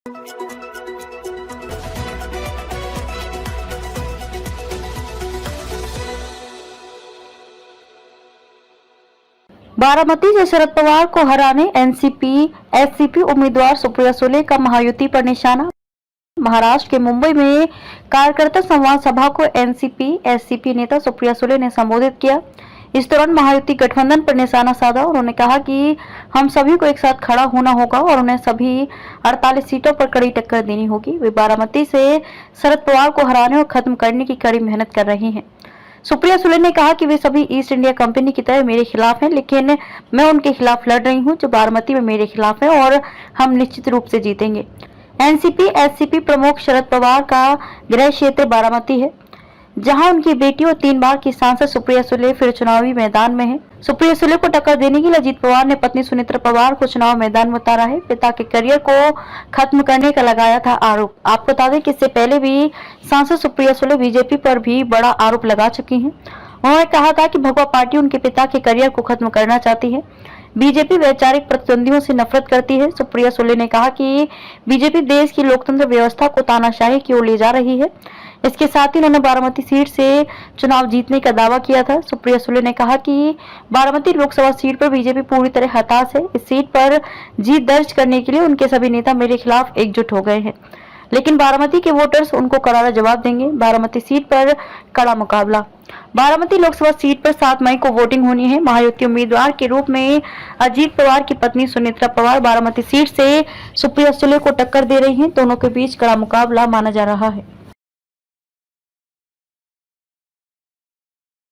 बारामती से शरद पवार को हराने एनसीपी एससीपी उम्मीदवार सुप्रिया सुले का महायुति पर निशाना। महाराष्ट्र के मुंबई में कार्यकर्ता संवाद सभा को एनसीपी एससीपी नेता सुप्रिया सुले ने संबोधित किया। इस दौरान महायुति गठबंधन पर निशाना साधा। उन्होंने कहा कि हम सभी को एक साथ खड़ा होना होगा और उन्हें सभी 48 सीटों पर कड़ी टक्कर देनी होगी। वे बारामती से शरद पवार को हराने और खत्म करने की कड़ी मेहनत कर रही हैं। सुप्रिया सुले ने कहा कि वे सभी ईस्ट इंडिया कंपनी की तरह मेरे खिलाफ हैं, लेकिन मैं उनके खिलाफ लड़ रही हूं जो बारामती में मेरे खिलाफ है और हम निश्चित रूप से जीतेंगे। एनसीपी एससीपी प्रमुख शरद पवार का गृह क्षेत्र बारामती है, जहां उनकी बेटी और 3 बार की सांसद सुप्रिया सुले फिर चुनावी मैदान में है। सुप्रिया सुले को टक्कर देने के लिए अजीत पवार ने पत्नी सुनेत्रा पवार को चुनाव मैदान में उतारा है। पिता के करियर को खत्म करने का लगाया था आरोप। आपको बता दें कि इससे पहले भी सांसद सुप्रिया सुले बीजेपी पर भी बड़ा आरोप लगा चुकी हैं। उन्होंने कहा था कि भगवा पार्टी उनके पिता के करियर को खत्म करना चाहती है। बीजेपी वैचारिक प्रतिद्वंदियों से नफरत करती है। सुप्रिया सुले ने कहा कि बीजेपी देश की लोकतंत्र व्यवस्था को तानाशाही की ओर ले जा रही है। इसके साथ ही उन्होंने बारामती सीट से चुनाव जीतने का दावा किया था। सुप्रिया सुले ने कहा कि बारामती लोकसभा सीट पर बीजेपी पूरी तरह हताश है। इस सीट पर जीत दर्ज करने के लिए उनके सभी नेता मेरे खिलाफ एकजुट हो गए हैं, लेकिन बारामती के वोटर्स उनको करारा जवाब देंगे। बारामती सीट पर कड़ा मुकाबला। बारामती लोकसभा सीट पर 7 मई को वोटिंग होनी है। महायुति उम्मीदवार के रूप में अजीत पवार की पत्नी सुनेत्रा पवार बारामती सीट से सुप्रिया सुले को टक्कर दे रही हैं। दोनों के बीच कड़ा मुकाबला माना जा रहा है।